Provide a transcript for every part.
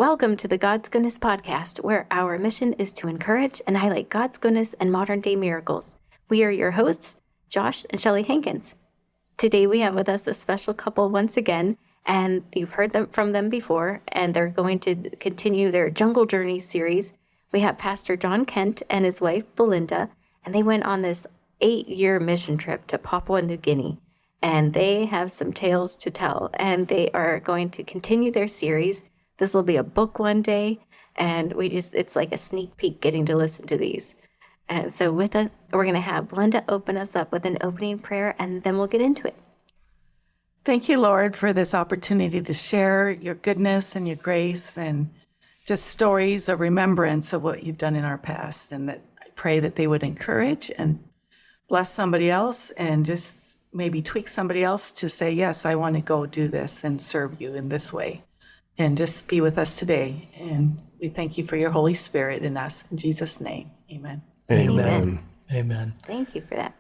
Welcome to the God's Goodness Podcast, where our mission is to encourage and highlight God's goodness and modern-day miracles. We are your hosts, Josh and Shelley Hankins. Today we have with us a special couple once again, and you've heard from them before, and they're going to continue their Jungle Journey series. We have Pastor John Kent and his wife, Belinda, and they went on this 8-year mission trip to Papua New Guinea, and they have some tales to tell, and they are going to continue their series. This will be a book one day, and it's like a sneak peek getting to listen to these. And so with us, we're going to have Belinda open us up with an opening prayer, and then we'll get into it. Thank you, Lord, for this opportunity to share your goodness and your grace and just stories of remembrance of what you've done in our past. And that I pray that they would encourage and bless somebody else and just maybe tweak somebody else to say, yes, I want to go do this and serve you in this way. And just be with us today. And we thank you for your Holy Spirit in us. In Jesus' name, amen. Amen. Amen. Thank you for that.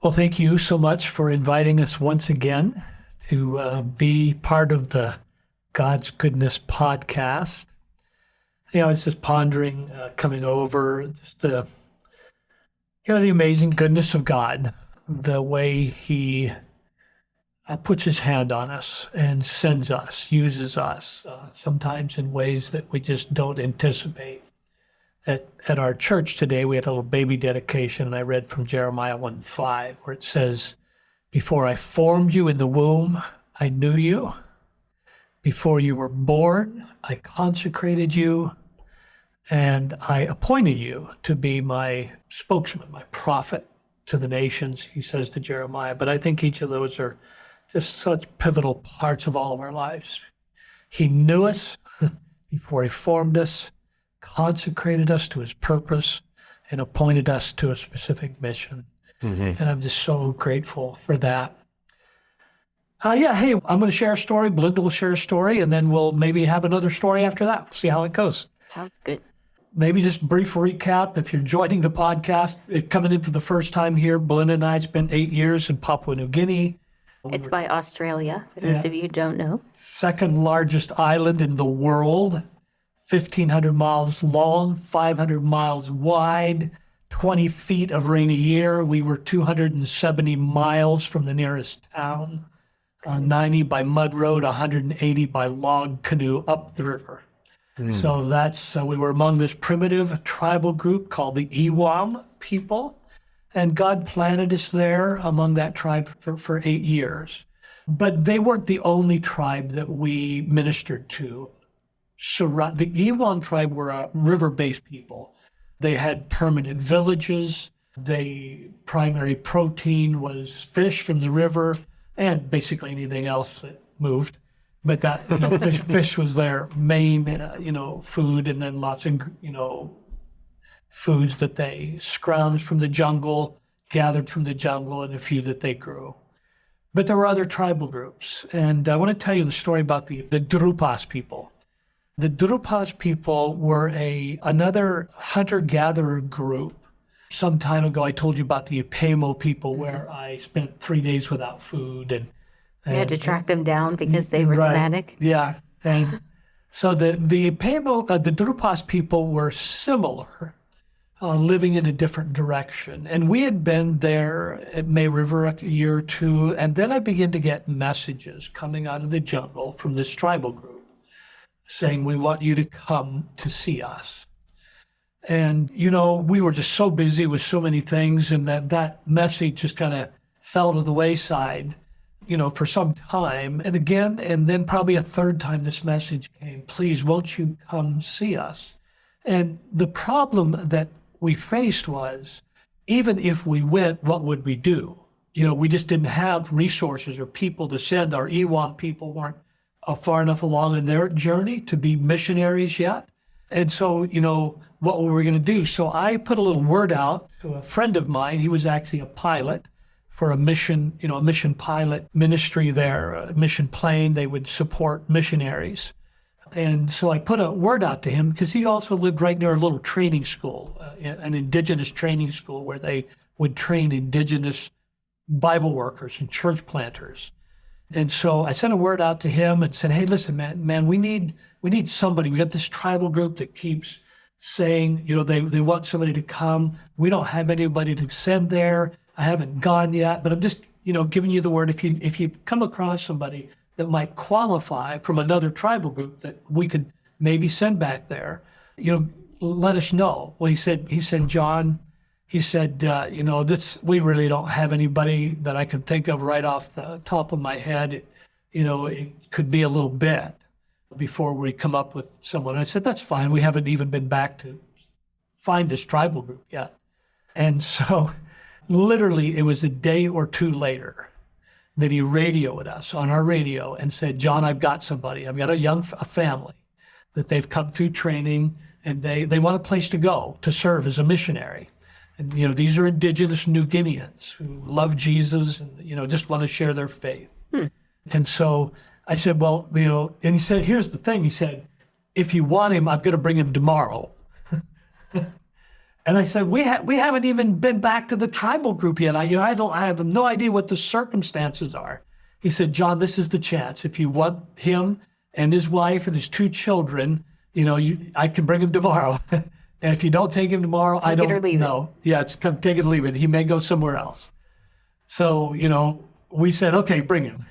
Well, thank you so much for inviting us once again to be part of the God's Goodness podcast. I was just pondering, coming over, just the amazing goodness of God, the way He puts His hand on us and sends us, uses us, sometimes in ways that we just don't anticipate. At our church today, we had a little baby dedication, and I read from Jeremiah 1:5, where it says, "Before I formed you in the womb, I knew you. Before you were born, I consecrated you, and I appointed you to be my spokesman, my prophet to the nations," he says to Jeremiah. But I think each of those are just such pivotal parts of all of our lives. He knew us before He formed us, consecrated us to His purpose, and appointed us to a specific mission. Mm-hmm. And I'm just so grateful for that. Hey, I'm going to share a story. Belinda will share a story, and then we'll maybe have another story after that. We'll see how it goes. Sounds good. Maybe just a brief recap. If you're joining the podcast, coming in for the first time here, Belinda and I spent 8 years in Papua New Guinea. It's by Australia, for those of you who don't know. Second largest island in the world, 1,500 miles long, 500 miles wide, 20 feet of rain a year. We were 270 miles from the nearest town, 90 by mud road, 180 by log canoe up the river. So we were among this primitive tribal group called the Iwam people. And God planted us there among that tribe for 8 years. But they weren't the only tribe that we ministered to. The Iwam tribe were a river-based people. They had permanent villages. The primary protein was fish from the river and basically anything else that moved. But that, fish was their main, food, and then lots of, foods that they scrounged from the jungle, gathered from the jungle, and a few that they grew. But there were other tribal groups. And I want to tell you the story about the Drupas people. The Drupas people were another hunter-gatherer group. Some time ago, I told you about the Ipemo people, where I spent 3 days without food. And you had to track them down because they were nomadic. Yeah. And so the Ipemo, the Drupas people were similar, living in a different direction. And we had been there at May River a year or two, and then I began to get messages coming out of the jungle from this tribal group saying, "We want you to come to see us." And, we were just so busy with so many things, and that message just kind of fell to the wayside, for some time. And again, and then probably a third time this message came, "Please, won't you come see us?" And the problem that we faced was, even if we went, what would we do? We just didn't have resources or people to send. Our Iwam people weren't far enough along in their journey to be missionaries yet. And so, what were we going to do? So I put a little word out to a friend of mine. He was actually a pilot for a mission pilot ministry there, a mission plane. They would support missionaries. And so I put a word out to him because he also lived right near a little training school, an indigenous training school where they would train indigenous Bible workers and church planters. And so I sent a word out to him and said, hey, listen, man, we need somebody. We got this tribal group that keeps saying, they want somebody to come. We don't have anybody to send there. I haven't gone yet, but I'm just, giving you the word. If you come across somebody that might qualify from another tribal group that we could maybe send back there, let us know. Well, he said, John, he said, we really don't have anybody that I can think of right off the top of my head. It could be a little bit before we come up with someone. And I said, that's fine. We haven't even been back to find this tribal group yet. And so literally it was a day or two later that he radioed us on our radio and said, John, I've got somebody. I've got a family that they've come through training, and they want a place to go to serve as a missionary. And, these are indigenous New Guineans who love Jesus and, just want to share their faith. And so I said, well, and he said, here's the thing. He said, if you want him, I'm going to bring him tomorrow. And I said, we haven't even been back to the tribal group yet. I have no idea what the circumstances are. He said, John, this is the chance. If you want him and his wife and his 2 children, I can bring him tomorrow. And if you don't take him tomorrow, I don't know. Yeah, it's come take it or leave it. He may go somewhere else. So, we said, okay, bring him.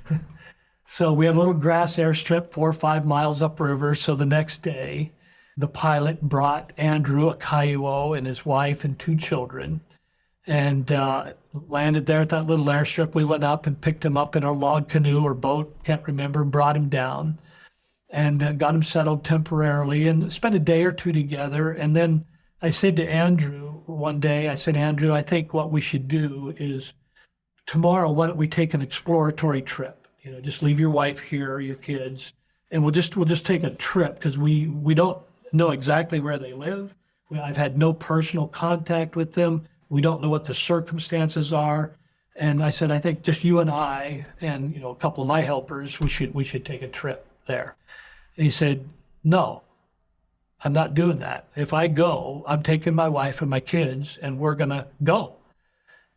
So we had a little grass airstrip 4 or 5 miles upriver. So the next day, the pilot brought Andrew, a canoe, and his wife and 2 children, and landed there at that little airstrip. We went up and picked him up in our log canoe or boat, can't remember, brought him down, and got him settled temporarily and spent a day or two together. And then I said to Andrew one day, Andrew, I think what we should do is tomorrow, why don't we take an exploratory trip? Just leave your wife here, your kids, and we'll just take a trip, because we don't know exactly where they live. I've had no personal contact with them. We don't know what the circumstances are. And I said, I think just you and I and a couple of my helpers, we should take a trip there. And he said, no, I'm not doing that. If I go, I'm taking my wife and my kids, and we're gonna go.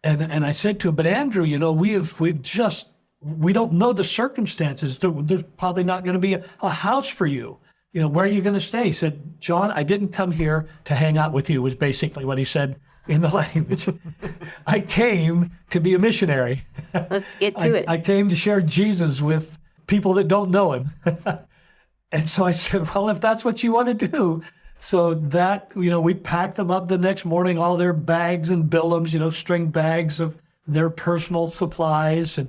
And I said to him, but Andrew, we don't know the circumstances. There's probably not gonna be a house for you. Where are you gonna stay? He said, John, I didn't come here to hang out with you, was basically what he said in the language. I came to be a missionary. Let's get to it. I came to share Jesus with people that don't know him. And so I said, well, if that's what you want to do. So that, we packed them up the next morning, all their bags and billums, string bags of their personal supplies,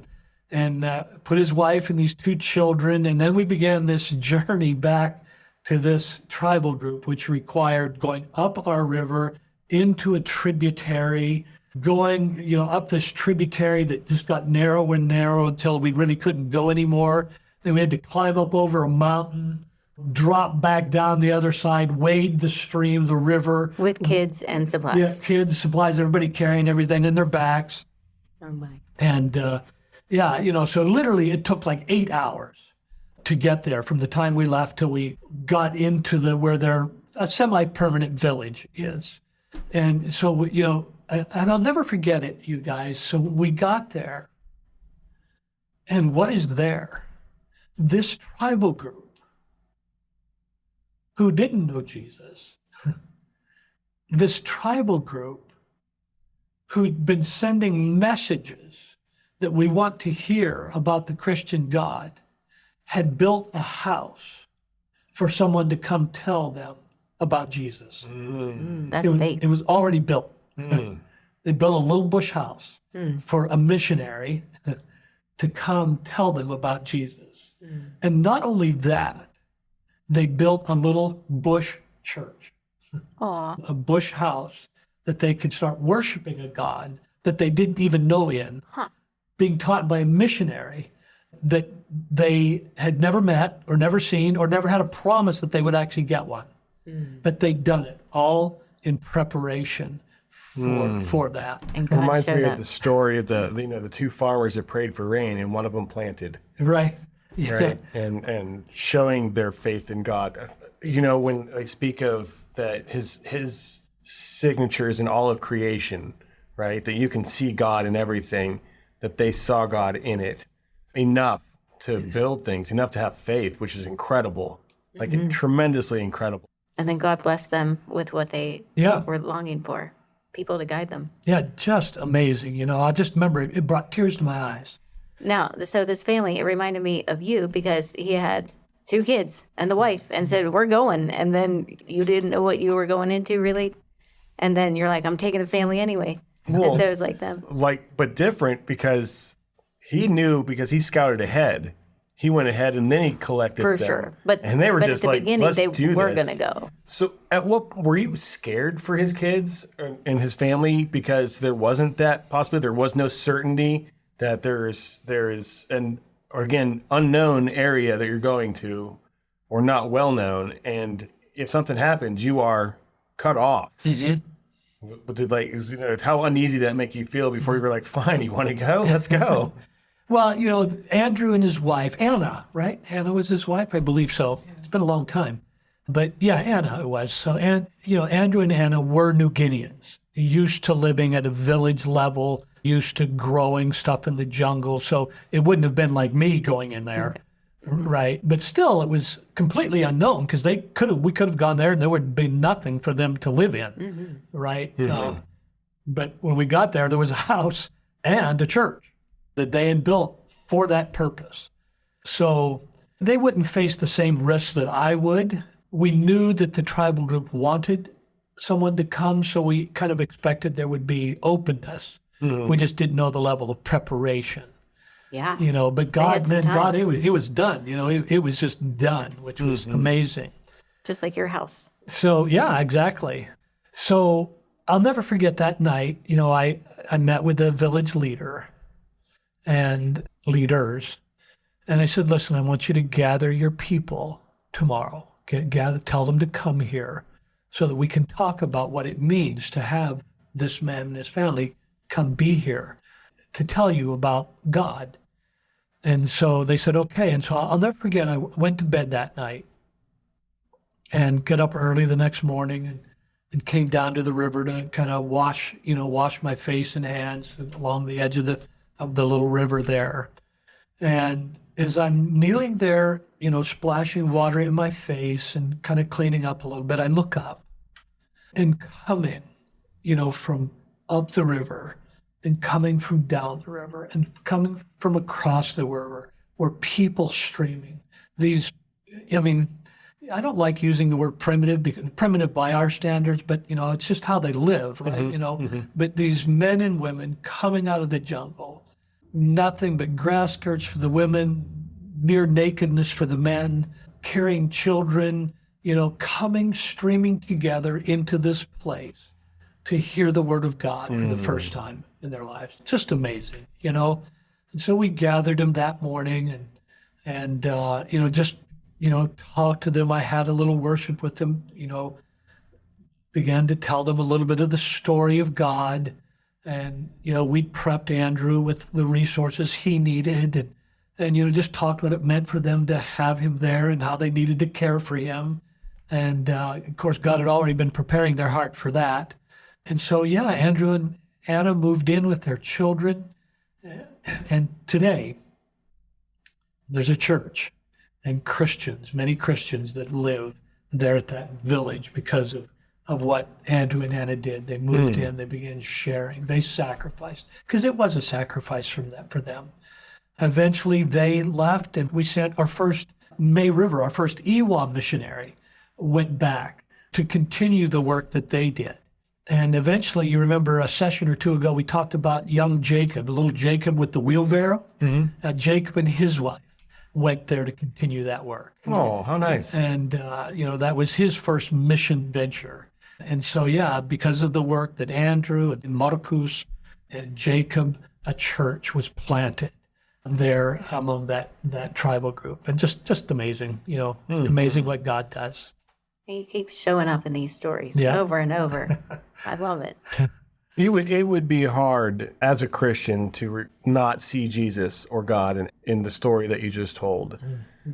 and put his wife and these 2 children. And then we began this journey back to this tribal group, which required going up our river into a tributary, going, up this tributary that just got narrow and narrow until we really couldn't go anymore. Then we had to climb up over a mountain, drop back down the other side, wade the stream, the river. With kids and supplies. Yeah, kids, supplies, everybody carrying everything in their backs. Oh my. And so literally it took like 8 hours to get there from the time we left till we got into where their a semi-permanent village is. And so, and I'll never forget it, you guys. So we got there, and what is there? This tribal group who didn't know Jesus, this tribal group who'd been sending messages that we want to hear about the Christian God, had built a house for someone to come tell them about Jesus. That's faith. It was already built. They built a little bush house for a missionary to come tell them about Jesus. And not only that, they built a little bush church, a bush house that they could start worshiping a God that they didn't even know being taught by a missionary that they had never met or never seen or never had a promise that they would actually get one. But they'd done it all in preparation for that. And It God reminds showed me up. of the story of the 2 farmers that prayed for rain, and one of them planted, Right. Yeah. right? And showing their faith in God. When I speak of that, his signatures in all of creation, right? That you can see God in everything, that they saw God in it. Enough to build things, enough to have faith, which is incredible, like tremendously incredible. And then God blessed them with what they Yeah. were longing for, people to guide them. Yeah, just amazing. I just remember it brought tears to my eyes. Now, so this family, it reminded me of you because he had 2 kids and the wife and said, we're going. And then you didn't know what you were going into really. And then you're like, I'm taking the family anyway. Well, and so it was like them. But different because he knew, because he scouted ahead. He went ahead and then he collected For them. sure. And they were but just at the like, beginning, let's they do were this. going to go. So at what, were you scared for his kids and his family because there wasn't that possibility? There was no certainty that there is an, or again, unknown area that you're going to or not well known. And if something happens, you are cut off. But how uneasy did that make you feel before you were like, fine, you want to go? Let's go. Well, Andrew and his wife, Anna, right? Anna was his wife, I believe so. It's been a long time. But yeah, Anna it was. So, and Andrew and Anna were New Guineans, used to living at a village level, used to growing stuff in the jungle. So it wouldn't have been like me going in there, right? But still, it was completely unknown because we could have gone there and there would be nothing for them to live in, right? But when we got there was a house and a church that they had built for that purpose. So they wouldn't face the same risks that I would. We knew that the tribal group wanted someone to come, so we kind of expected there would be openness. We just didn't know the level of preparation. Yeah. But God, it was done. It was just done, which was amazing. Just like your house. So, yeah, exactly. So I'll never forget that night. I met with the village leader and leaders. And I said, listen, I want you to gather your people tomorrow. Tell them to come here so that we can talk about what it means to have this man and his family come be here to tell you about God. And so they said, okay. And so I'll never forget, I went to bed that night and got up early the next morning and came down to the river to kind of wash my face and hands along the edge of the little river there. And as I'm kneeling there, splashing water in my face and kind of cleaning up a little bit, I look up and coming, from up the river and coming from down the river and coming from across the river were people streaming. I don't like using the word primitive because primitive by our standards, but it's just how they live, right? But these men and women coming out of the jungle, nothing but grass skirts for the women, near nakedness for the men, carrying children, coming streaming together into this place to hear the word of God for the first time in their lives. Just amazing, And so we gathered them that morning and just talked to them. I had a little worship with them, began to tell them a little bit of the story of God. And, we'd prepped Andrew with the resources he needed and just talked what it meant for them to have him there and how they needed to care for him. And, of course, God had already been preparing their heart for that. And so, yeah, Andrew and Anna moved in with their children. And today, there's a church and many Christians that live there at that village because of what Andrew and Anna did. They moved in, they began sharing, they sacrificed, because it was a sacrifice for them. Eventually they left and we sent our first May River, our first Iwam missionary, went back to continue the work that they did. And eventually, you remember a session or two ago, we talked about young Jacob, little Jacob with the wheelbarrow. Jacob and his wife went there to continue that work. Oh, how nice. And, that was his first mission venture. And so, yeah, because of the work that Andrew and Marcus and Jacob, a church was planted there among that tribal group. And just amazing, amazing what God does. He keeps showing up in these stories over and over. I love it. It would be hard as a Christian to not see Jesus or God in the story that you just told.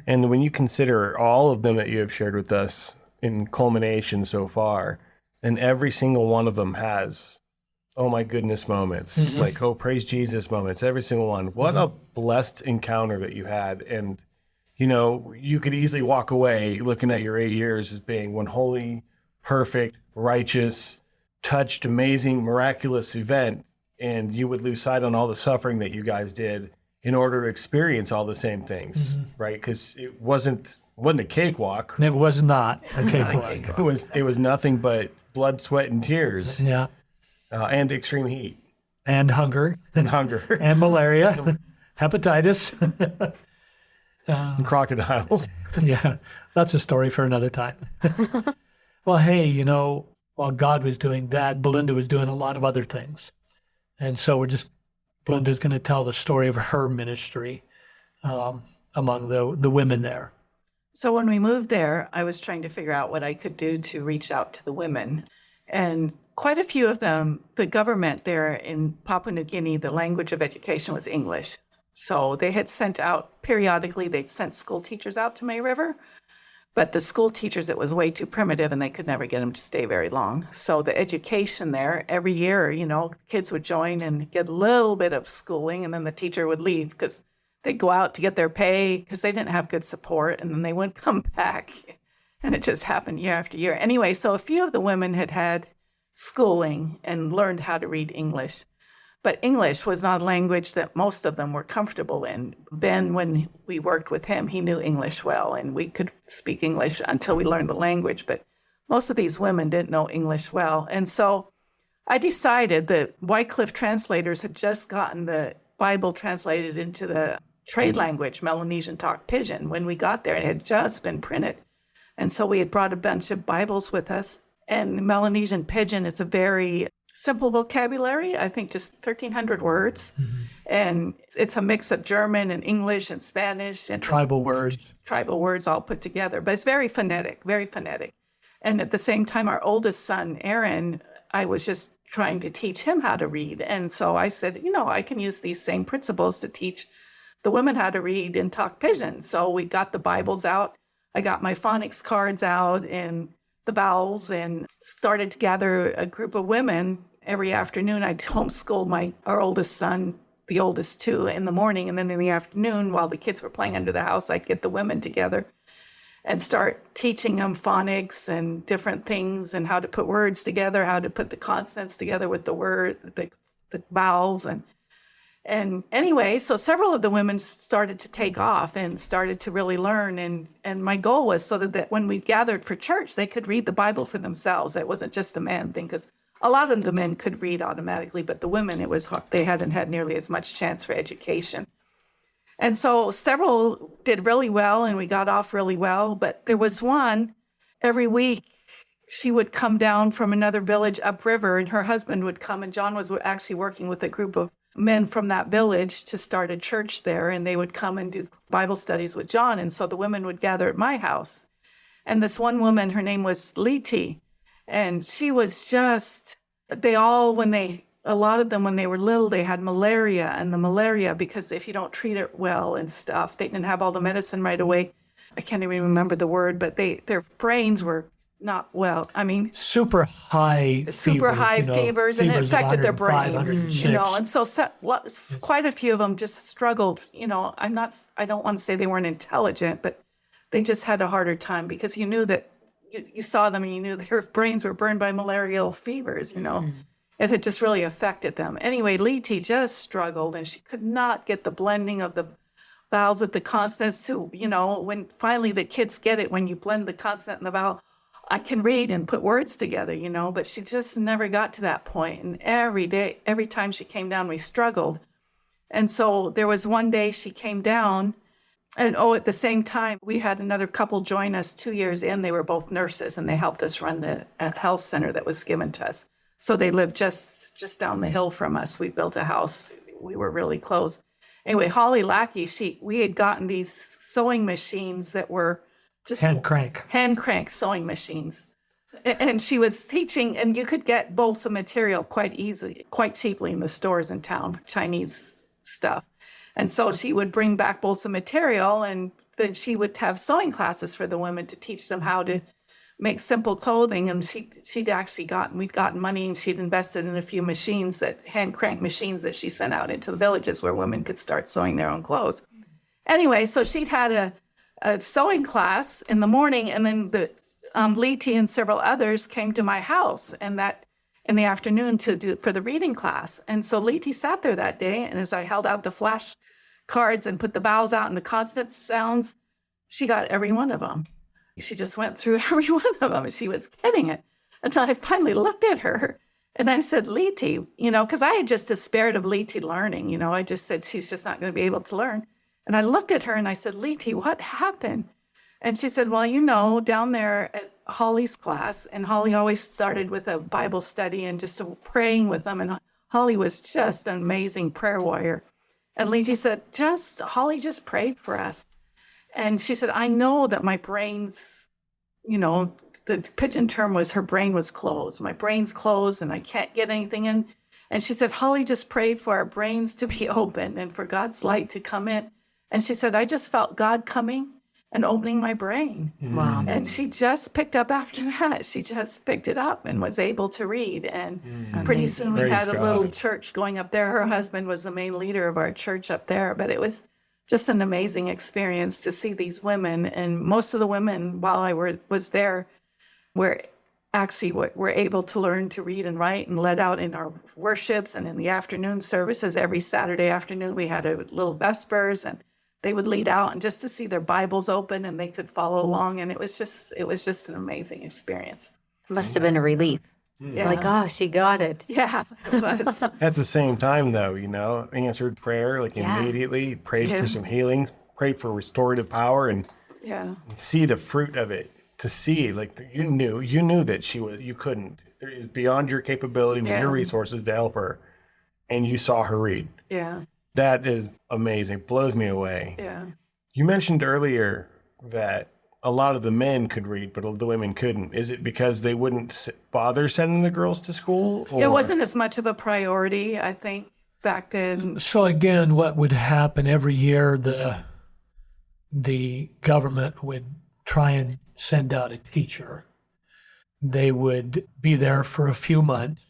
And when you consider all of them that you have shared with us in culmination so far, and every single one of them has oh my goodness moments, like, oh, praise Jesus moments, every single one. What a blessed encounter that you had. And, you know, you could easily walk away looking at your 8 years as being one holy, perfect, righteous, touched, amazing, miraculous event. And you would lose sight on all the suffering that you guys did in order to experience all the same things, right? Because it wasn't a cakewalk. It was not a cakewalk. It was nothing but blood, sweat, and tears. Yeah. And extreme heat. And hunger. And hunger. And malaria. Hepatitis. And crocodiles. Yeah. That's a story for another time. Well, hey, you know, while God was doing that, Belinda was doing a lot of other things. And so Belinda's going to tell the story of her ministry among the women there. So when we moved there, I was trying to figure out what I could do to reach out to the women. And quite a few of them, the government there in Papua New Guinea, the language of education was English. So they had sent out, periodically, they'd sent school teachers out to May River. But the school teachers, it was way too primitive and they could never get them to stay very long. So the education there, every year, you know, kids would join and get a little bit of schooling and then the teacher would leave because they'd go out to get their pay because they didn't have good support and then they wouldn't come back. And it just happened year after year. Anyway, so a few of the women had schooling and learned how to read English. But English was not a language that most of them were comfortable in. Ben, when we worked with him, he knew English well, and we could speak English until we learned the language. But most of these women didn't know English well. And so I decided that Wycliffe translators had just gotten the Bible translated into the trade language, Melanesian Talk Pidgin, when we got there. It had just been printed. And so we had brought a bunch of Bibles with us. And Melanesian Pidgin is a very simple vocabulary, I think just 1,300 words. And it's a mix of German and English and Spanish. And tribal words all put together. But it's very phonetic, very phonetic. And at the same time, our oldest son, Aaron, I was just trying to teach him how to read. And so I said, you know, I can use these same principles to teach the women how to read and talk Pidgin. So we got the Bibles out. I got my phonics cards out and the vowels and started to gather a group of women every afternoon. I'd homeschool our oldest son, the oldest two, in the morning. And then in the afternoon, while the kids were playing under the house, I'd get the women together and start teaching them phonics and different things and how to put words together, how to put the consonants together with the vowels. And anyway, so several of the women started to take off and started to really learn. And my goal was so that when we gathered for church, they could read the Bible for themselves. It wasn't just a man thing, because a lot of the men could read automatically, but the women, it was hard. They hadn't had nearly as much chance for education. And so several did really well, and we got off really well. But there was one, every week, she would come down from another village upriver, and her husband would come, and John was actually working with a group of men from that village to start a church there, and they would come and do Bible studies with John. And so the women would gather at my house. And this one woman, her name was Liti, and she was just, a lot of them, when they were little, they had malaria, and the malaria, because if you don't treat it well and stuff, they didn't have all the medicine right away. I can't even remember the word, but their brains were not well. I mean, super high fevers, and it affected their brains, you know. And so quite a few of them just struggled. You know, I don't want to say they weren't intelligent, but they just had a harder time because you knew that you saw them and you knew their brains were burned by malarial fevers, you know. It had just really affected them. Anyway, Liti just struggled, and she could not get the blending of the vowels with the consonants to, you know, when finally the kids get it, when you blend the consonant and the vowel, I can read and put words together, you know, but she just never got to that point. And every time she came down, we struggled. And so there was one day she came down, and at the same time, we had another couple join us 2 years in. They were both nurses, and they helped us run the health center that was given to us. So they lived just down the hill from us. We built a house. We were really close. Anyway, Holly Lackey, we had gotten these sewing machines that were just hand crank sewing machines. And she was teaching, and you could get bolts of material quite cheaply in the stores in town, Chinese stuff. And so she would bring back bolts of material, and then she would have sewing classes for the women to teach them how to make simple clothing, and we'd gotten money, and she'd invested in a few machines, hand crank machines that she sent out into the villages where women could start sewing their own clothes. Anyway, so she'd had a sewing class in the morning, and then the Leti and several others came to my house, and that in the afternoon for the reading class. And so Leti sat there that day, and as I held out the flash cards and put the vowels out and the consonant sounds, she got every one of them. She just went through every one of them, and she was getting it. And then I finally looked at her, and I said, Leti, because I had just despaired of Leti learning. I just said, she's just not going to be able to learn. And I looked at her, and I said, Leti, what happened? And she said, well, down there at Holly's class, and Holly always started with a Bible study and just praying with them. And Holly was just an amazing prayer warrior. And Leti said, Holly just prayed for us. And she said, I know that my brain's, the pigeon term was her brain was closed. My brain's closed and I can't get anything in. And she said, Holly just prayed for our brains to be open and for God's light to come in. And she said, I just felt God coming and opening my brain. Wow. And she just picked up after that. She just picked it up and was able to read. And pretty soon we had a little church going up there. Her husband was the main leader of our church up there. But it was just an amazing experience to see these women. And most of the women, while I was there, were able to learn to read and write and led out in our worships and in the afternoon services. Every Saturday afternoon, we had a little vespers, and they would lead out, and just to see their Bibles open and they could follow along. And it was just an amazing experience. Must have been a relief. Yeah. Like, oh, she got it. Yeah, it was. At the same time, though, answered prayer immediately, prayed for some healing, prayed for restorative power, and see the fruit of it. To see, you knew that you couldn't. It was beyond your capability with your resources to help her, and you saw her read. Yeah. That is amazing. It blows me away. Yeah. You mentioned earlier that a lot of the men could read, but the women couldn't. Is it because they wouldn't bother sending the girls to school? Or? It wasn't as much of a priority, I think, back then. So again, what would happen every year, the government would try and send out a teacher. They would be there for a few months,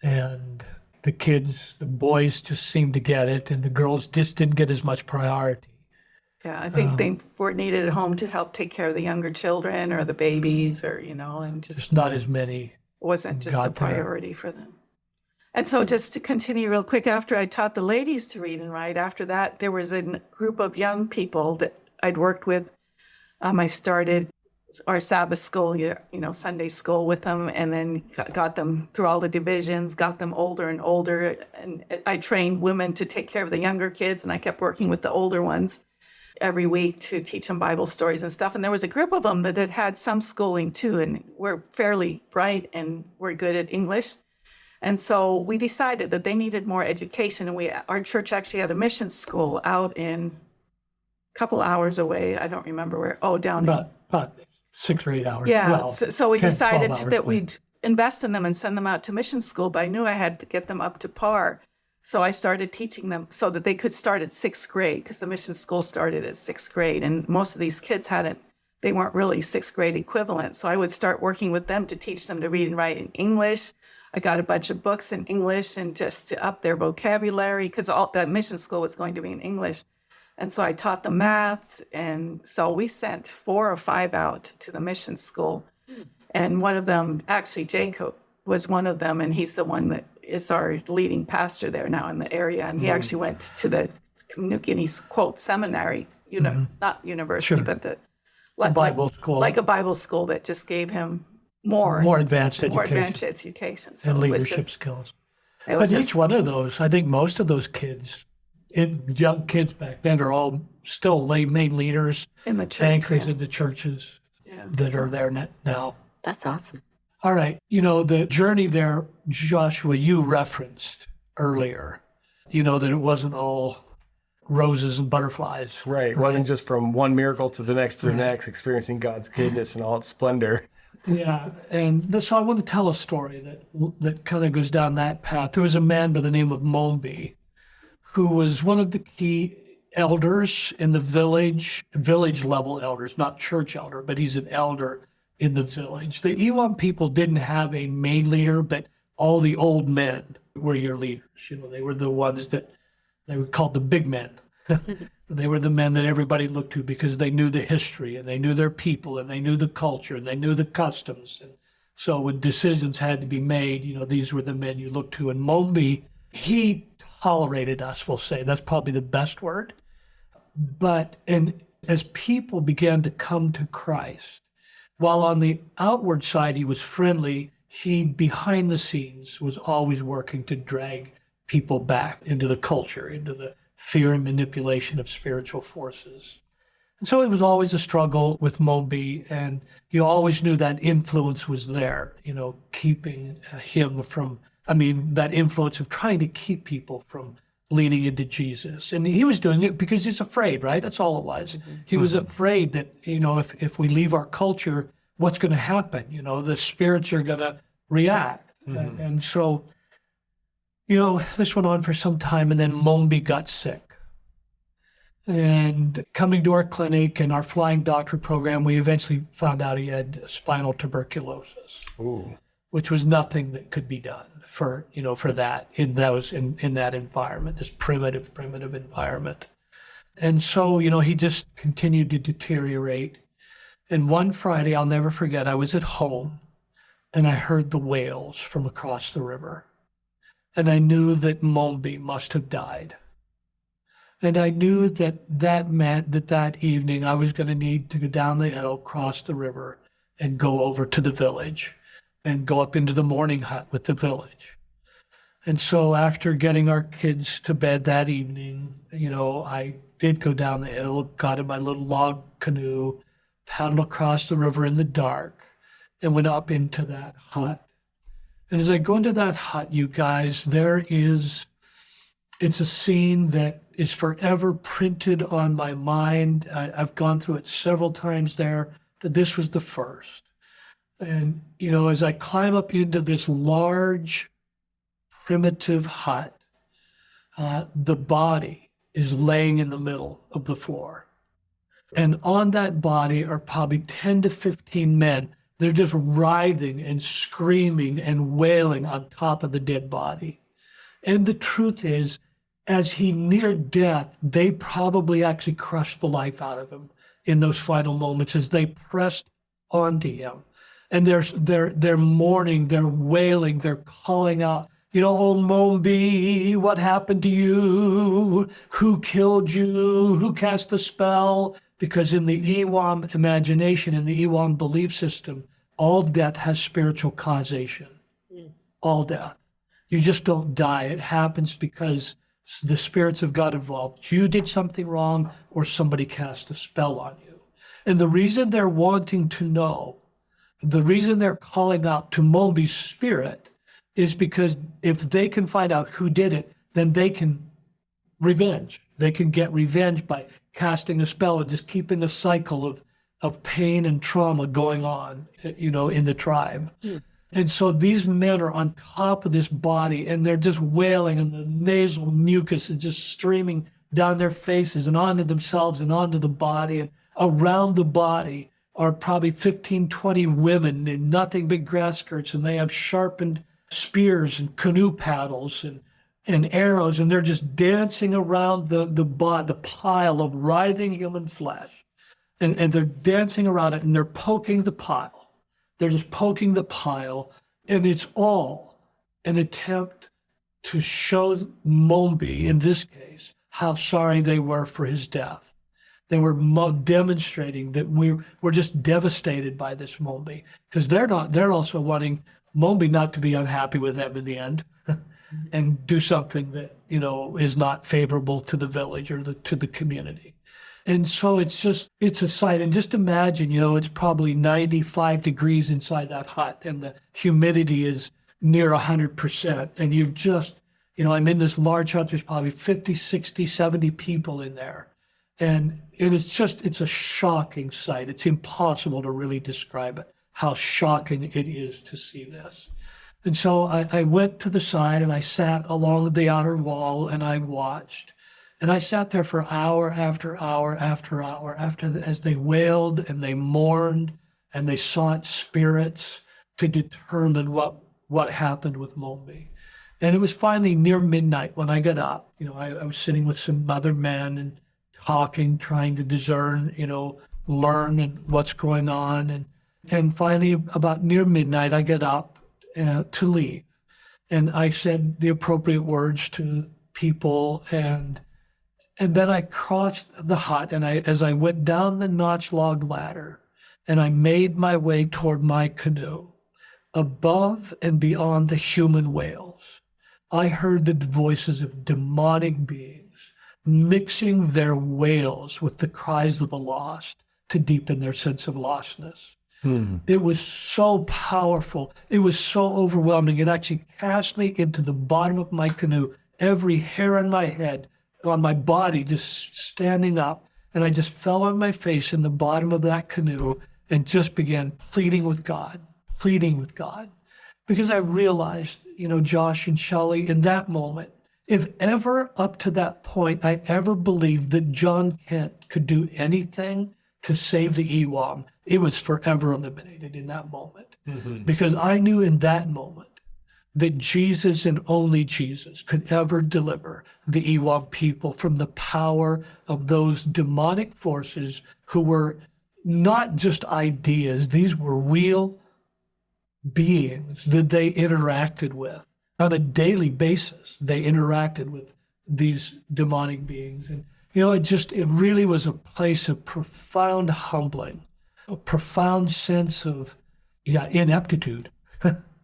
and the boys just seemed to get it, and the girls just didn't get as much priority. Yeah, I think they were needed at home to help take care of the younger children or the babies, or, and just not as many. Wasn't just a priority for them. And so just to continue real quick, after I taught the ladies to read and write, after that, there was a group of young people that I'd worked with. I started our Sabbath school, Sunday school with them, and then got them through all the divisions, got them older and older. And I trained women to take care of the younger kids, and I kept working with the older ones every week to teach them Bible stories and stuff. And there was a group of them that had some schooling too, and were fairly bright and were good at English. And so we decided that they needed more education. And our church actually had a mission school out in a couple hours away. I don't remember where. Oh, down about 6 or 8 hours. Yeah. Well, so we 10, decided 12 hours that away. we'd invest in them and send them out to mission school. But I knew I had to get them up to par. So I started teaching them so that they could start at 6th grade, because the mission school started at 6th grade. And most of these kids they weren't really 6th grade equivalent. So I would start working with them to teach them to read and write in English. I got a bunch of books in English, and just to up their vocabulary, because all that mission school was going to be in English. And so I taught them math. And so we sent 4 or 5 out to the mission school. And one of them, actually Jacob, was one of them. And he's the one that is our leading pastor there now in the area. And he actually went to the New Guinea, quote, seminary, not university, but the Bible school. Like a Bible school that just gave him more advanced education. More advanced education. So and leadership skills. But each one of those, I think most of those kids, young kids back then, are all still main leaders, in the church, anchors in the churches that are there now. That's awesome. All right. The journey there, Joshua, you referenced earlier, that it wasn't all roses and butterflies. Right. It wasn't just from one miracle to the next, experiencing God's goodness and all its splendor. Yeah. And so I want to tell a story that kind of goes down that path. There was a man by the name of Momby, who was one of the key elders in the village level elders, not church elder, but he's an elder in the village. The Iwam people didn't have a main leader, but all the old men were your leaders. They were the ones that they were called the big men. They were the men that everybody looked to because they knew the history and they knew their people and they knew the culture and they knew the customs. And so when decisions had to be made, these were the men you looked to. And Momby, he tolerated us, we'll say. That's probably the best word. And as people began to come to Christ, while on the outward side he was friendly, he, behind the scenes, was always working to drag people back into the culture, into the fear and manipulation of spiritual forces. And so it was always a struggle with Momby, and you always knew that influence was there, keeping him from, that influence of trying to keep people from leaning into Jesus. And he was doing it because he's afraid, right? That's all it was. Mm-hmm. He was afraid that, if we leave our culture, what's going to happen? The spirits are going to react. Mm-hmm. And so, this went on for some time, and then Momby got sick. And coming to our clinic and our flying doctor program, we eventually found out he had spinal tuberculosis. Ooh. Which was nothing that could be done for that in that environment, this primitive environment. And so, he just continued to deteriorate. And one Friday, I'll never forget, I was at home and I heard the wails from across the river. And I knew that Momby must have died. And I knew that meant that evening I was going to need to go down the hill, cross the river, and go over to the village and go up into the morning hut with the village. And so after getting our kids to bed that evening, I did go down the hill, got in my little log canoe, paddled across the river in the dark, and went up into that hut. And as I go into that hut, you guys, it's a scene that is forever printed on my mind. I've gone through it several times there, but this was the first. And, as I climb up into this large, primitive hut, the body is laying in the middle of the floor. And on that body are probably 10 to 15 men. They're just writhing and screaming and wailing on top of the dead body. And the truth is, as he neared death, they probably actually crushed the life out of him in those final moments as they pressed onto him. And they're mourning, they're wailing, they're calling out, "Oh, Momby, what happened to you? Who killed you? Who cast the spell?" Because in the Iwam imagination, in the Iwam belief system, all death has spiritual causation. All death. You just don't die. It happens because the spirits of God involved. You did something wrong or somebody cast a spell on you. And the reason they're wanting to know, the reason they're calling out to Momby's spirit is because if they can find out who did it, then they can revenge. They can get revenge by casting a spell and just keeping a cycle of pain and trauma going on, in the tribe. And so these men are on top of this body and they're just wailing, and the nasal mucus is just streaming down their faces and onto themselves and onto the body. And around the body are probably 15, 20 women in nothing but grass skirts, and they have sharpened spears and canoe paddles and arrows, and they're just dancing around the pile of writhing human flesh. And they're dancing around it, and they're poking the pile. They're just poking the pile, and it's all an attempt to show Momby, in this case, how sorry they were for his death. They were demonstrating that we're just devastated by this Momby, because they're also wanting Momby not to be unhappy with them in the end and do something that, is not favorable to the village or to the community. And so it's a sight. And just imagine, it's probably 95 degrees inside that hut and the humidity is near 100%. And you've just, I'm in this large hut, there's probably 50, 60, 70 people in there. And it's a shocking sight. It's impossible to really describe it, how shocking it is to see this. And so I went to the side and I sat along the outer wall and I watched. And I sat there for hour after hour after hour as they wailed and they mourned and they sought spirits to determine what happened with Momby. And it was finally near midnight when I got up. I was sitting with some other men and talking, trying to discern, learn and what's going on. And finally, about near midnight, I get up to leave. And I said the appropriate words to people. And then I crossed the hut, and as I went down the notch log ladder, and I made my way toward my canoe, above and beyond the human wails, I heard the voices of demonic beings mixing their wails with the cries of the lost to deepen their sense of lostness. It was so powerful. It was so overwhelming. It actually cast me into the bottom of my canoe, every hair on my head, on my body, just standing up. And I just fell on my face in the bottom of that canoe and just began pleading with God. Because I realized, Josh and Shelley, in that moment, if ever up to that point I ever believed that John Kent could do anything to save the Iwam, it was forever eliminated in that moment. Because I knew in that moment that Jesus and only Jesus could ever deliver the Iwam people from the power of those demonic forces who were not just ideas. These were real beings that they interacted with on a daily basis. They interacted with these demonic beings. And, it really was a place of profound humbling, a profound sense of, ineptitude,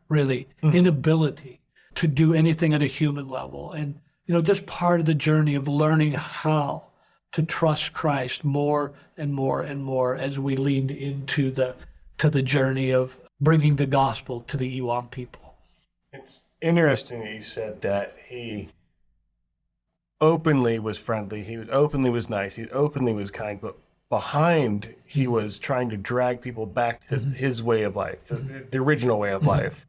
really, inability to do anything at a human level. And, just part of the journey of learning how to trust Christ more and more and more as we leaned into the journey of bringing the gospel to the Iwam people. It's interesting that you said that he openly was friendly, he openly was nice, he openly was kind, but behind he was trying to drag people back to his way of life, the original way of life.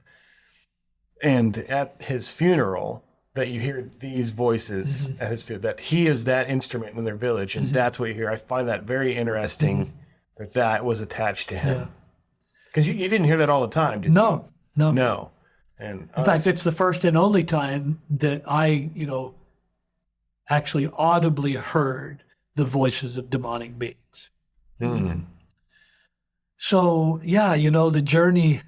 And at his funeral, that you hear these voices at his funeral, that he is that instrument in their village, and that's what you hear. I find that very interesting that was attached to him. Because you didn't hear that all the time, did you? No. And in fact, it's the first and only time that I, actually audibly heard the voices of demonic beings. So, the journey,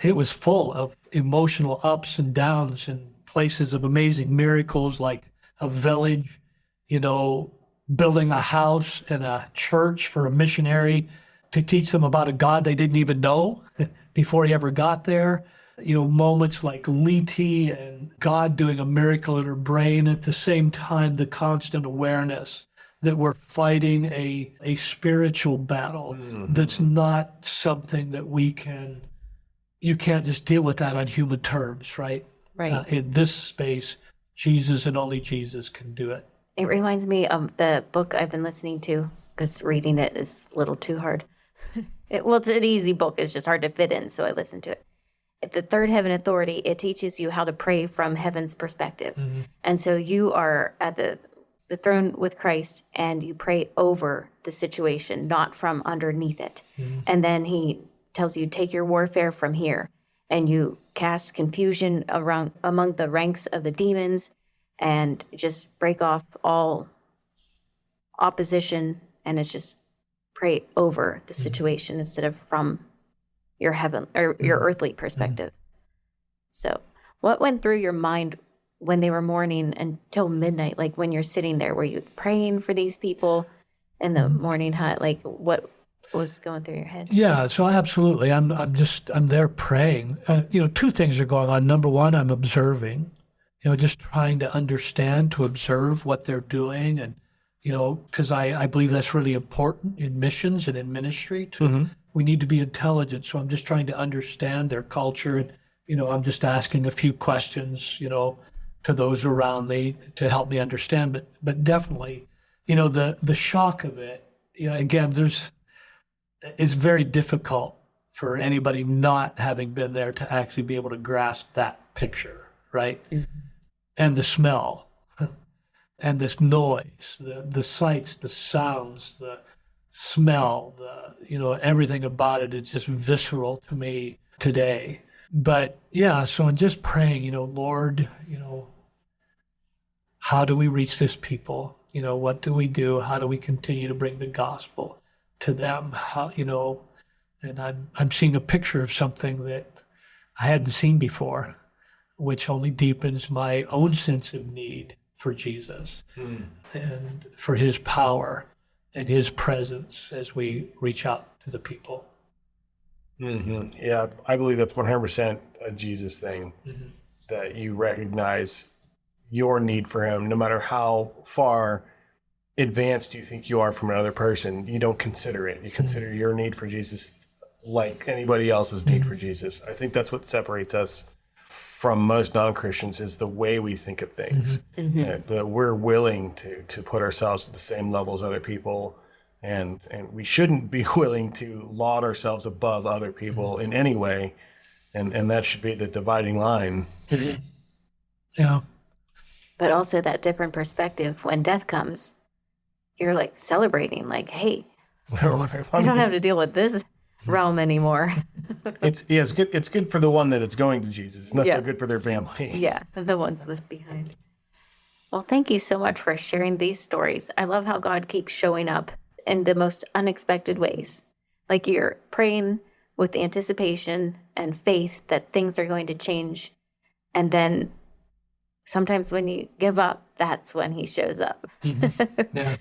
it was full of emotional ups and downs and places of amazing miracles, like a village, building a house and a church for a missionary to teach them about a God they didn't even know before he ever got there. Moments like Liti and God doing a miracle in her brain, at the same time, the constant awareness that we're fighting a spiritual battle that's not something that you can't just deal with that on human terms, right? Right. In this space, Jesus and only Jesus can do it. It reminds me of the book I've been listening to, because reading it is a little too hard. It's an easy book. It's just hard to fit in, so I listen to it. The Third Heaven Authority, it teaches you how to pray from heaven's perspective. And so you are at the throne with Christ, and you pray over the situation, not from underneath it. And then he tells you, take your warfare from here, and you cast confusion among the ranks of the demons and just break off all opposition, and it's just pray over the situation instead of from your heaven or your earthly perspective. So what went through your mind when they were mourning until midnight? Like when you're sitting there, were you praying for these people in the morning hut? Like what was going through your head? Yeah, so absolutely. I'm there praying. Two things are going on. Number one, I'm observing, just trying to understand, to observe what they're doing. And, because I believe that's really important in missions and in ministry. We need to be intelligent. So I'm just trying to understand their culture. And, I'm just asking a few questions, to those around me to help me understand. But definitely, the shock of it, again, it's very difficult for anybody not having been there to actually be able to grasp that picture, right? And the smell and this noise, the sights, the sounds, smell, everything about it. It's just visceral to me today. But yeah, so in just praying, Lord, how do we reach this people? What do we do? How do we continue to bring the gospel to them? And I'm seeing a picture of something that I hadn't seen before, which only deepens my own sense of need for Jesus and for his power and his presence as we reach out to the people. Mm-hmm. Yeah, I believe that's 100% a Jesus thing, that you recognize your need for him, no matter how far advanced you think you are from another person. You don't consider it. You consider your need for Jesus like anybody else's need for Jesus. I think that's what separates us from most non-Christians, is the way we think of things. That we're willing to put ourselves at the same level as other people, and we shouldn't be willing to laud ourselves above other people in any way, and that should be the dividing line. Yeah. But also that different perspective when death comes, you're like celebrating, like, hey, I don't have to deal with this realm anymore. It's good. It's good for the one that it's going to Jesus. It's not so good for their family. Yeah, the ones left behind. Well, thank you so much for sharing these stories. I love how God keeps showing up in the most unexpected ways. Like you're praying with anticipation and faith that things are going to change. And then sometimes when you give up, that's when he shows up. Yeah.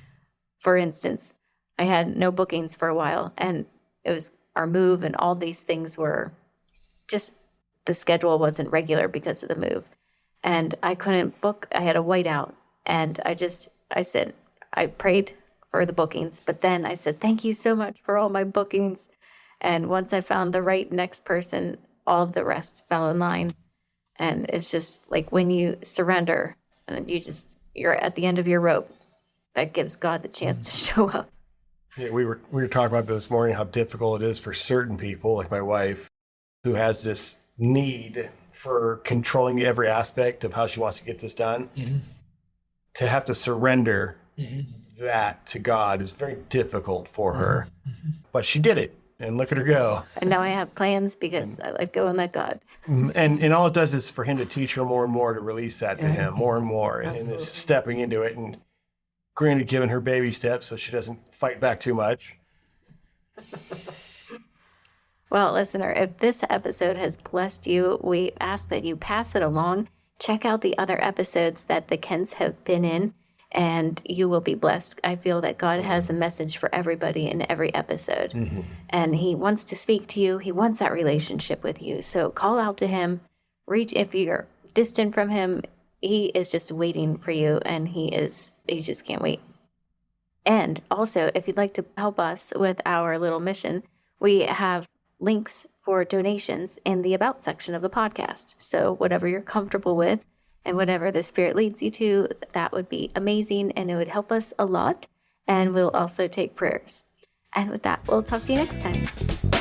For instance, I had no bookings for a while, and it was our move, and all these things were just, the schedule wasn't regular because of the move. And I couldn't book. I had a whiteout, and I prayed for the bookings, but then I said, thank you so much for all my bookings. And once I found the right next person, all of the rest fell in line. And it's just like when you surrender and you're at the end of your rope, that gives God the chance to show up. Yeah, we were talking about this morning, how difficult it is for certain people, like my wife, who has this need for controlling every aspect of how she wants to get this done. To have to surrender that to God is very difficult for her. But she did it, and look at her go. And now I have plans because I let go and let God. And all it does is for him to teach her more and more, to release that to him more and more, and it's stepping into it, and granted, giving her baby steps so she doesn't fight back too much. Well, listener, if this episode has blessed you, we ask that you pass it along. Check out the other episodes that the Kents have been in, and you will be blessed. I feel that God has a message for everybody in every episode, and he wants to speak to you. He wants that relationship with you. So call out to him. Reach, if you're distant from him, he is just waiting for you, and he just can't wait. And also, if you'd like to help us with our little mission, we have links for donations in the About section of the podcast. So whatever you're comfortable with and whatever the Spirit leads you to, that would be amazing, and it would help us a lot. And we'll also take prayers. And with that, we'll talk to you next time.